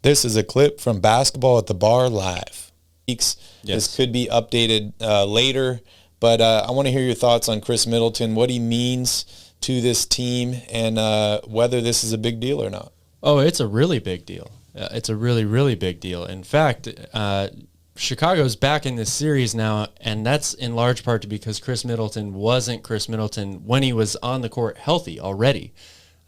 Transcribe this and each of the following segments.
This is a clip from Basketball at the Bar Live. Yes. This could be updated later, but I want to hear your thoughts on Khris Middleton, what he means to this team, and whether this is a big deal or not. Oh, it's a really big deal. It's a really, really big deal. In fact, Chicago's back in this series now, and that's in large part because Khris Middleton wasn't Khris Middleton when he was on the court healthy already.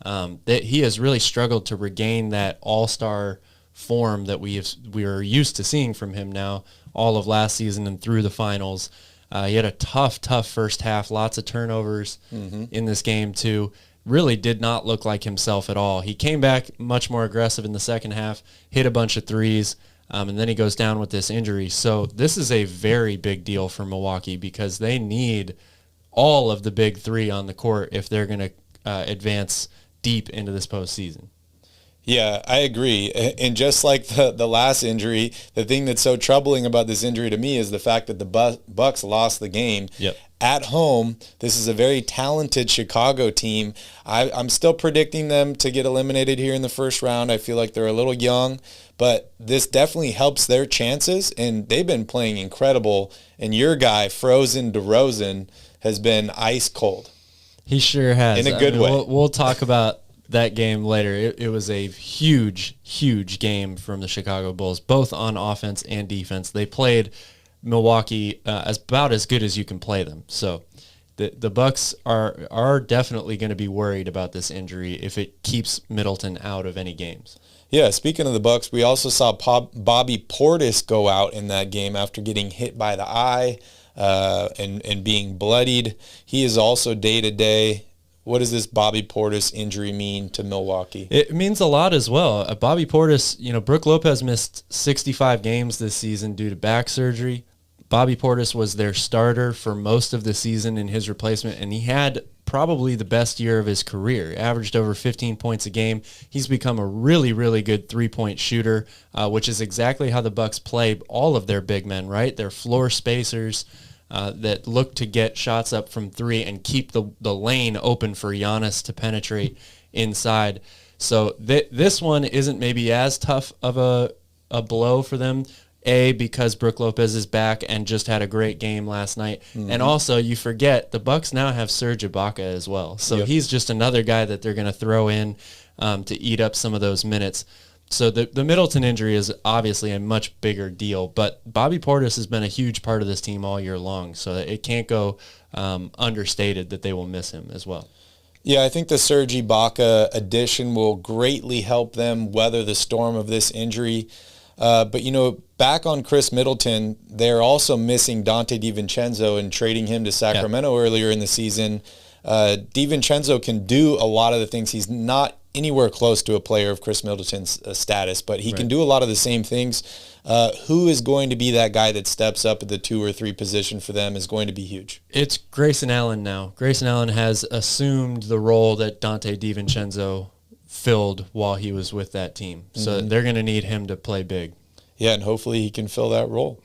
That he has really struggled to regain that all-star form that we are used to seeing from him now all of last season and through the finals. He had a tough first half, lots of turnovers in this game too. Really did not look like himself at all. He came back much more aggressive in the second half, hit a bunch of threes, and then he goes down with this injury. So this is a very big deal for Milwaukee because they need all of the big three on the court if they're going to advance deep into this postseason. Yeah, I agree. And just like the last injury, the thing that's so troubling about this injury to me is the fact that the Bucks lost the game. Yep. At home. This is a very talented Chicago team. I'm still predicting them to get eliminated here in the first round. I feel like they're a little young, but this definitely helps their chances, and they've been playing incredible. And your guy, Frozen DeRozan, has been ice cold. He sure has. In a good way. We'll talk about that game later. It was a huge game from the Chicago Bulls, both on offense and defense. They played Milwaukee about as good as you can play them. So the Bucks are definitely going to be worried about this injury if it keeps Middleton out of any games. Yeah, speaking of the Bucks, we also saw Bobby Portis go out in that game after getting hit by the eye and being bloodied. He is also day-to-day. What does this Bobby Portis injury mean to Milwaukee? It means a lot as well. Bobby Portis, Brook Lopez missed 65 games this season due to back surgery. Bobby Portis was their starter for most of the season in his replacement, and he had probably the best year of his career. Averaged over 15 points a game. He's become a really, really good three-point shooter, which is exactly how the Bucks play all of their big men, right? They're floor spacers that look to get shots up from three and keep the lane open for Giannis to penetrate inside. So this one isn't maybe as tough of a blow for them, because Brook Lopez is back and just had a great game last night. And also, you forget, the Bucks now have Serge Ibaka as well. So he's just another guy that they're going to throw in to eat up some of those minutes. So the Middleton injury is obviously a much bigger deal, but Bobby Portis has been a huge part of this team all year long, so it can't go understated that they will miss him as well. Yeah, I think the Serge Ibaka addition will greatly help them weather the storm of this injury. But, back on Khris Middleton, they're also missing Donte DiVincenzo and trading him to Sacramento earlier in the season. DiVincenzo can do a lot of the things. He's not anywhere close to a player of Khris Middleton's status, but he can do a lot of the same things. Who is going to be that guy that steps up at the 2 or 3 position for them is going to be huge. It's Grayson Allen now. Grayson Allen has assumed the role that Donte DiVincenzo filled while he was with that team. So they're going to need him to play big. Yeah, and hopefully he can fill that role.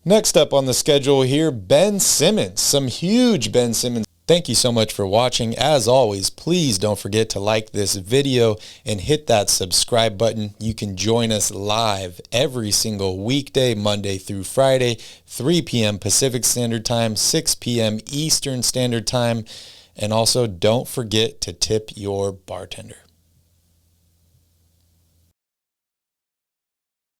Next up on the schedule here, Ben Simmons. Some huge Ben Simmons. Thank you so much for watching. As always, please don't forget to like this video and hit that subscribe button. You can join us live every single weekday, Monday through Friday, 3 p.m. Pacific Standard Time, 6 p.m. Eastern Standard Time. And also, don't forget to tip your bartender.